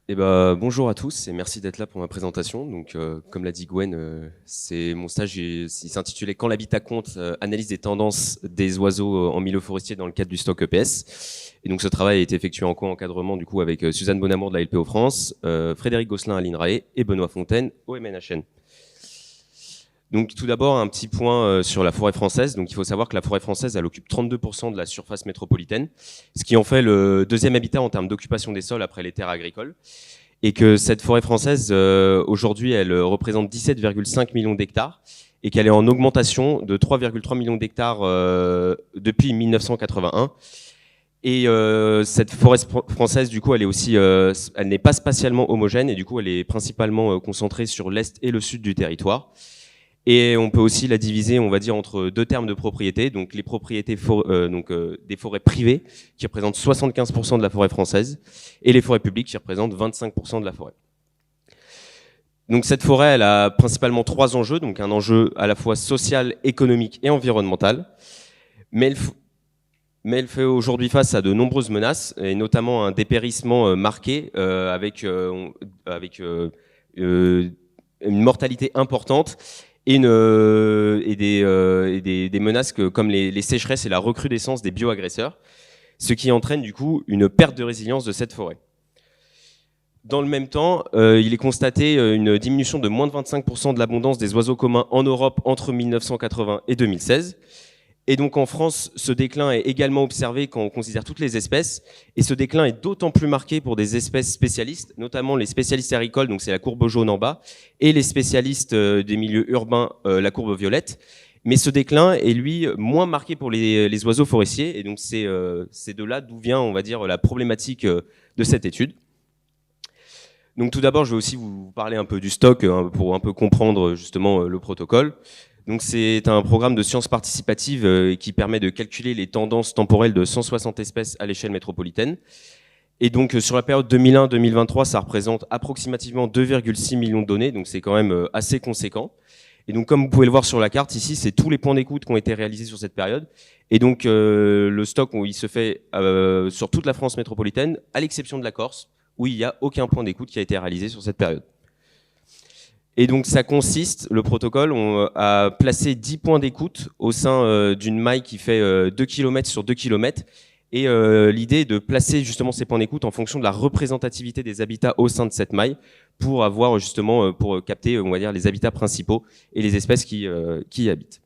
Bonjour à tous et merci d'être là pour ma présentation. Donc, comme l'a dit Gwen, c'est mon stage, il s'intitulait Quand l'habitat compte, analyse des tendances des oiseaux en milieu forestier dans le cadre du stock EPS. Et donc, ce travail a été effectué en co-encadrement du coup avec Suzanne Bonamour de la LPO France, Frédéric Gosselin à l'INRAE et Benoît Fontaine au MNHN. Donc, tout d'abord, un petit point sur la forêt française. Donc, il faut savoir que la forêt française, elle occupe 32% de la surface métropolitaine, ce qui en fait le deuxième habitat en termes d'occupation des sols après les terres agricoles. Et que cette forêt française, aujourd'hui, elle représente 17,5 millions d'hectares et qu'elle est en augmentation de 3,3 millions d'hectares depuis 1981. Et cette forêt française, du coup, elle est aussi, elle n'est pas spatialement homogène et du coup, elle est principalement concentrée sur l'est et le sud du territoire. Et on peut aussi la diviser, on va dire, entre deux termes de propriété. Donc les propriétés des forêts privées, qui représentent 75% de la forêt française, et les forêts publiques, qui représentent 25% de la forêt. Donc cette forêt, elle a principalement trois enjeux. Donc un enjeu à la fois social, économique et environnemental. Mais elle fait aujourd'hui face à de nombreuses menaces, et notamment un dépérissement marqué avec une mortalité importante et des menaces comme les sécheresses et la recrudescence des bioagresseurs, ce qui entraîne du coup une perte de résilience de cette forêt. Dans le même temps, il est constaté une diminution de moins de 25% de l'abondance des oiseaux communs en Europe entre 1980 et 2016. Et donc en France, ce déclin est également observé quand on considère toutes les espèces. Et ce déclin est d'autant plus marqué pour des espèces spécialistes, notamment les spécialistes agricoles, donc c'est la courbe jaune en bas, et les spécialistes des milieux urbains, la courbe violette. Mais ce déclin est, lui, moins marqué pour les oiseaux forestiers. Et donc c'est de là d'où vient, on va dire, la problématique de cette étude. Donc tout d'abord, je vais aussi vous parler un peu du stock pour un peu comprendre justement le protocole. Donc c'est un programme de sciences participatives qui permet de calculer les tendances temporelles de 160 espèces à l'échelle métropolitaine. Et donc sur la période 2001-2023, ça représente approximativement 2,6 millions de données, donc c'est quand même assez conséquent. Et donc comme vous pouvez le voir sur la carte ici, c'est tous les points d'écoute qui ont été réalisés sur cette période. Et donc le stock, il se fait sur toute la France métropolitaine, à l'exception de la Corse, où il n'y a aucun point d'écoute qui a été réalisé sur cette période. Et donc ça consiste, le protocole, à placer 10 points d'écoute au sein d'une maille qui fait 2 km sur 2 km. Et l'idée est de placer justement ces points d'écoute en fonction de la représentativité des habitats au sein de cette maille pour avoir justement, pour capter, on va dire, les habitats principaux et les espèces qui y habitent.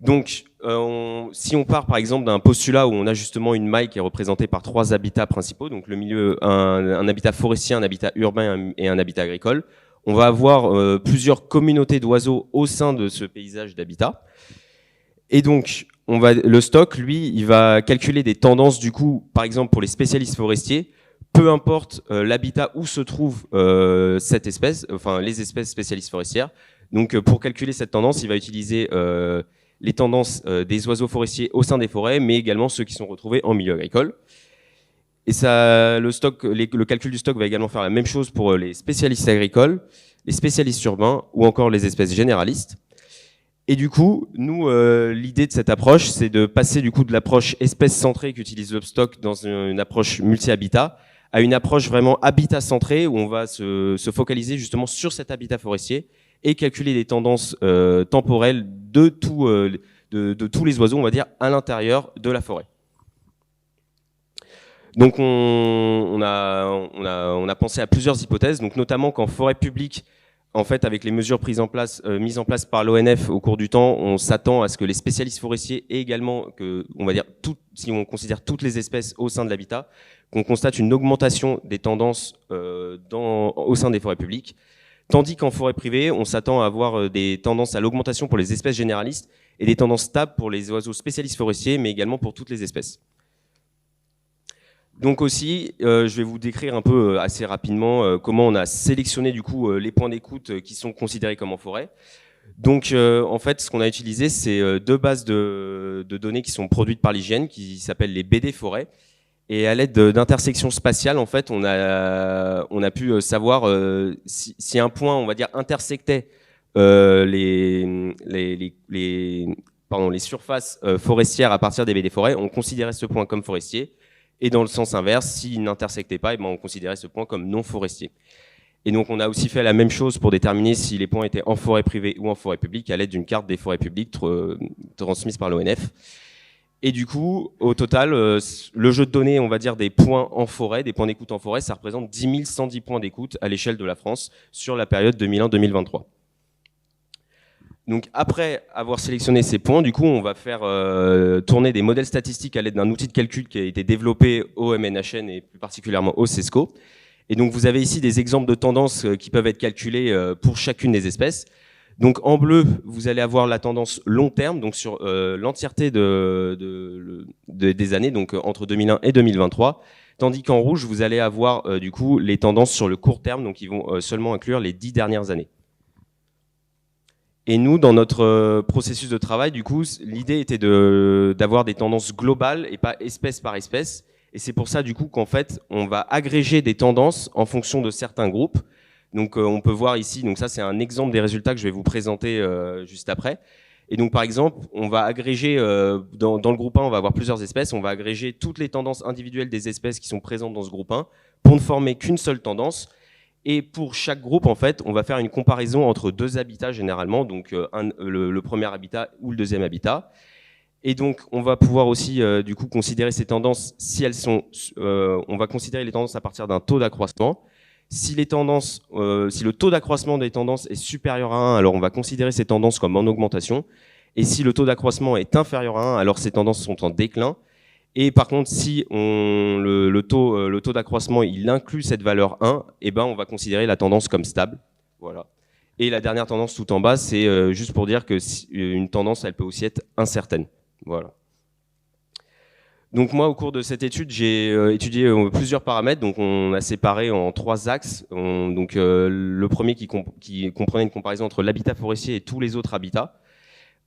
Donc, si on part par exemple d'un postulat où on a justement une maille qui est représentée par trois habitats principaux, donc le milieu, un habitat forestier, un habitat urbain et un habitat agricole, on va avoir plusieurs communautés d'oiseaux au sein de ce paysage d'habitat. Et donc, le stock, lui, il va calculer des tendances du coup, par exemple pour les spécialistes forestiers, peu importe l'habitat où se trouve cette espèce, enfin les espèces spécialistes forestières. Donc, pour calculer cette tendance, il va utiliser les tendances des oiseaux forestiers au sein des forêts, mais également ceux qui sont retrouvés en milieu agricole. Et ça, le calcul du stock va également faire la même chose pour les spécialistes agricoles, les spécialistes urbains ou encore les espèces généralistes. Et du coup, nous, l'idée de cette approche, c'est de passer du coup de l'approche espèce centrée qu'utilise l'Upstock dans une approche multi-habitat à une approche vraiment habitat centrée où on va se focaliser justement sur cet habitat forestier et calculer des tendances temporelles de tous les oiseaux, on va dire, à l'intérieur de la forêt. Donc on a pensé à plusieurs hypothèses, donc notamment qu'en forêt publique, en fait, avec les mesures mises en place par l'ONF au cours du temps, on s'attend à ce que les spécialistes forestiers et également on va dire si on considère toutes les espèces au sein de l'habitat, qu'on constate une augmentation des tendances au sein des forêts publiques. Tandis qu'en forêt privée, on s'attend à avoir des tendances à l'augmentation pour les espèces généralistes et des tendances stables pour les oiseaux spécialistes forestiers, mais également pour toutes les espèces. Donc aussi, je vais vous décrire un peu assez rapidement comment on a sélectionné du coup les points d'écoute qui sont considérés comme en forêt. Donc en fait, ce qu'on a utilisé, c'est deux bases de données qui sont produites par l'IGN, qui s'appellent les BD forêts. Et à l'aide d'intersections spatiales, en fait, on a pu savoir si un point, on va dire, intersectait les surfaces forestières à partir des baies des forêts, on considérait ce point comme forestier. Et dans le sens inverse, s'ils n'intersectaient pas, on considérait ce point comme non forestier. Et donc on a aussi fait la même chose pour déterminer si les points étaient en forêt privée ou en forêt publique à l'aide d'une carte des forêts publiques transmise par l'ONF. Et du coup, au total, le jeu de données, on va dire, des points en forêt, des points d'écoute en forêt, ça représente 10 110 points d'écoute à l'échelle de la France sur la période 2001-2023. Donc après avoir sélectionné ces points, du coup, on va faire tourner des modèles statistiques à l'aide d'un outil de calcul qui a été développé au MNHN et plus particulièrement au CESCO. Et donc vous avez ici des exemples de tendances qui peuvent être calculées pour chacune des espèces. Donc en bleu, vous allez avoir la tendance long terme, donc sur l'entièreté des années, donc entre 2001 et 2023, tandis qu'en rouge, vous allez avoir du coup les tendances sur le court terme, donc qui vont seulement inclure les 10 dernières années. Et nous, dans notre processus de travail, du coup, l'idée était d'avoir des tendances globales et pas espèce par espèce. Et c'est pour ça, du coup, qu'en fait, on va agréger des tendances en fonction de certains groupes. Donc on peut voir ici, donc ça c'est un exemple des résultats que je vais vous présenter juste après. Et donc par exemple, on va agréger, dans le groupe 1, on va avoir plusieurs espèces, on va agréger toutes les tendances individuelles des espèces qui sont présentes dans ce groupe 1 pour ne former qu'une seule tendance. Et pour chaque groupe, en fait, on va faire une comparaison entre deux habitats généralement, donc le premier habitat ou le deuxième habitat. Et donc, on va pouvoir aussi, du coup, considérer ces tendances si elles sont... on va considérer les tendances à partir d'un taux d'accroissement. Si les tendances, si le taux d'accroissement des tendances est supérieur à 1, alors on va considérer ces tendances comme en augmentation. Et si le taux d'accroissement est inférieur à 1, alors ces tendances sont en déclin. Et par contre, si le taux d'accroissement il inclut cette valeur 1, eh ben, on va considérer la tendance comme stable. Voilà. Et la dernière tendance tout en bas, c'est juste pour dire que une tendance, elle peut aussi être incertaine. Voilà. Donc moi, au cours de cette étude, j'ai étudié plusieurs paramètres. Donc on a séparé en 3 axes. Le premier qui comprenait une comparaison entre l'habitat forestier et tous les autres habitats.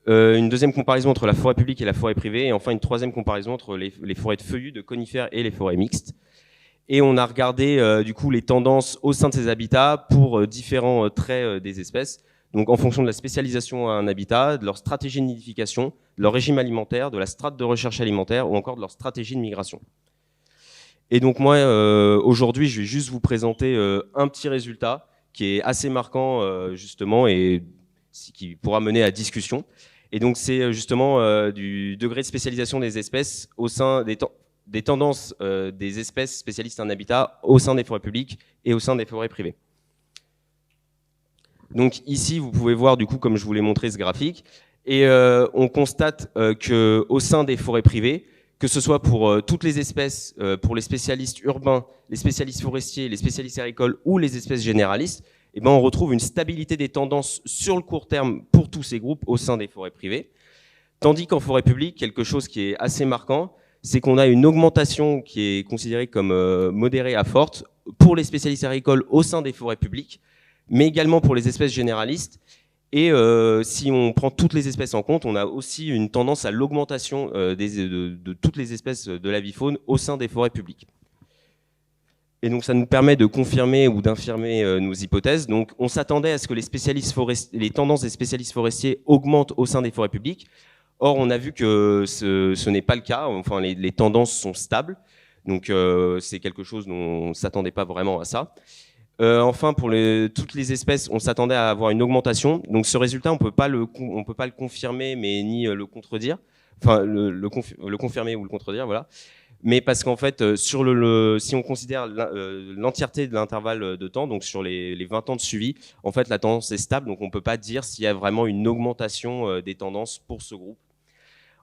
Une deuxième comparaison entre la forêt publique et la forêt privée. Et enfin, une troisième comparaison entre les forêts de feuillus, de conifères et les forêts mixtes. Et on a regardé du coup les tendances au sein de ces habitats pour différents traits des espèces. Donc en fonction de la spécialisation à un habitat, de leur stratégie de nidification, de leur régime alimentaire, de la strate de recherche alimentaire ou encore de leur stratégie de migration. Et donc moi, aujourd'hui, je vais juste vous présenter un petit résultat qui est assez marquant justement et qui pourra mener à discussion. Et donc c'est justement du degré de spécialisation des espèces au sein des tendances des espèces spécialistes en habitat au sein des forêts publiques et au sein des forêts privées. Donc ici, vous pouvez voir, du coup, comme je vous l'ai montré ce graphique, et on constate qu'au sein des forêts privées, que ce soit pour toutes les espèces, pour les spécialistes urbains, les spécialistes forestiers, les spécialistes agricoles ou les espèces généralistes, eh ben, on retrouve une stabilité des tendances sur le court terme pour tous ces groupes au sein des forêts privées. Tandis qu'en forêt publique, quelque chose qui est assez marquant, c'est qu'on a une augmentation qui est considérée comme modérée à forte pour les spécialistes agricoles au sein des forêts publiques, mais également pour les espèces généralistes. Et si on prend toutes les espèces en compte, on a aussi une tendance à l'augmentation de toutes les espèces de l'avifaune au sein des forêts publiques. Et donc ça nous permet de confirmer ou d'infirmer nos hypothèses. Donc on s'attendait à ce que les tendances des spécialistes forestiers augmentent au sein des forêts publiques. Or on a vu que ce n'est pas le cas. Enfin les tendances sont stables. Donc c'est quelque chose dont on ne s'attendait pas vraiment à ça. Enfin, pour toutes les espèces, on s'attendait à avoir une augmentation. Donc ce résultat, on peut pas le confirmer, mais ni le contredire. Enfin, le confirmer ou le contredire, voilà. Mais parce qu'en fait, si on considère l'entièreté de l'intervalle de temps, donc sur les 20 ans de suivi, en fait, la tendance est stable. Donc on peut pas dire s'il y a vraiment une augmentation des tendances pour ce groupe.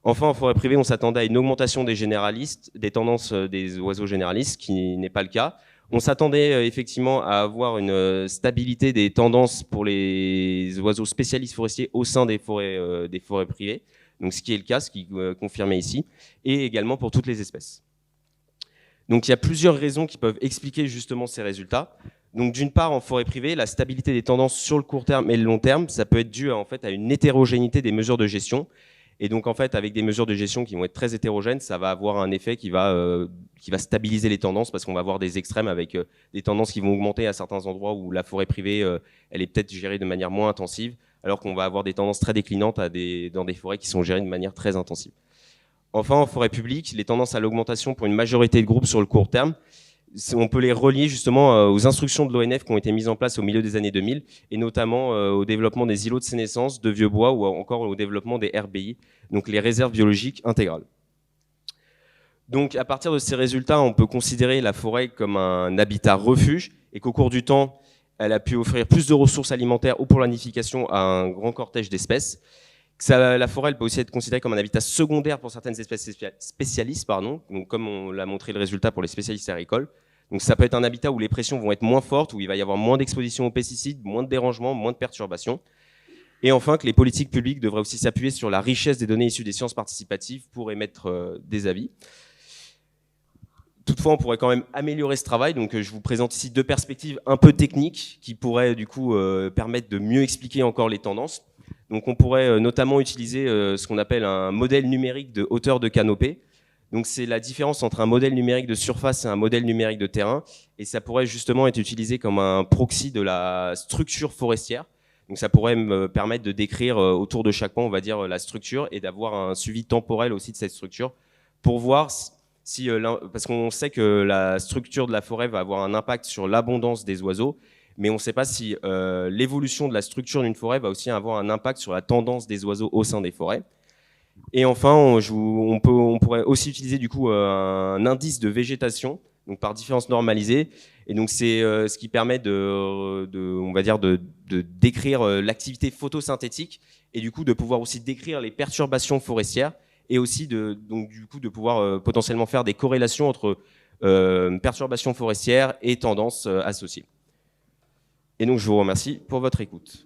Enfin, en forêt privée, on s'attendait à une augmentation des généralistes, des tendances des oiseaux généralistes, ce qui n'est pas le cas. On s'attendait effectivement à avoir une stabilité des tendances pour les oiseaux spécialistes forestiers au sein des forêts privées, donc ce qui est le cas, ce qui est confirmé ici, et également pour toutes les espèces. Donc il y a plusieurs raisons qui peuvent expliquer justement ces résultats. Donc d'une part, en forêt privée, la stabilité des tendances sur le court terme et le long terme, ça peut être dû en fait à une hétérogénéité des mesures de gestion. Et donc, en fait, avec des mesures de gestion qui vont être très hétérogènes, ça va avoir un effet qui va stabiliser les tendances parce qu'on va avoir des extrêmes avec des tendances qui vont augmenter à certains endroits où la forêt privée, elle est peut-être gérée de manière moins intensive, alors qu'on va avoir des tendances très déclinantes dans des forêts qui sont gérées de manière très intensive. Enfin, en forêt publique, les tendances à l'augmentation pour une majorité de groupes sur le court terme, on peut les relier justement aux instructions de l'ONF qui ont été mises en place au milieu des années 2000, et notamment au développement des îlots de sénescence, de vieux bois, ou encore au développement des RBI, donc les réserves biologiques intégrales. Donc à partir de ces résultats, on peut considérer la forêt comme un habitat refuge, et qu'au cours du temps, elle a pu offrir plus de ressources alimentaires ou pour la nidification à un grand cortège d'espèces. La forêt elle peut aussi être considérée comme un habitat secondaire pour certaines espèces spécialistes, donc comme on l'a montré le résultat pour les spécialistes agricoles. Donc ça peut être un habitat où les pressions vont être moins fortes, où il va y avoir moins d'exposition aux pesticides, moins de dérangements, moins de perturbations. Et enfin, que les politiques publiques devraient aussi s'appuyer sur la richesse des données issues des sciences participatives pour émettre des avis. Toutefois, on pourrait quand même améliorer ce travail. Donc, je vous présente ici deux perspectives un peu techniques qui pourraient du coup permettre de mieux expliquer encore les tendances. Donc, on pourrait notamment utiliser ce qu'on appelle un modèle numérique de hauteur de canopée. Donc, c'est la différence entre un modèle numérique de surface et un modèle numérique de terrain. Et ça pourrait justement être utilisé comme un proxy de la structure forestière. Donc, ça pourrait me permettre de décrire autour de chaque point, on va dire, la structure et d'avoir un suivi temporel aussi de cette structure pour voir parce qu'on sait que la structure de la forêt va avoir un impact sur l'abondance des oiseaux, mais on ne sait pas si l'évolution de la structure d'une forêt va aussi avoir un impact sur la tendance des oiseaux au sein des forêts. Et enfin, on pourrait aussi utiliser du coup un indice de végétation, donc par différence normalisée. Et donc c'est ce qui permet on va dire de décrire l'activité photosynthétique et du coup de pouvoir aussi décrire les perturbations forestières et aussi donc du coup de pouvoir potentiellement faire des corrélations entre perturbations forestières et tendances associées. Et donc je vous remercie pour votre écoute.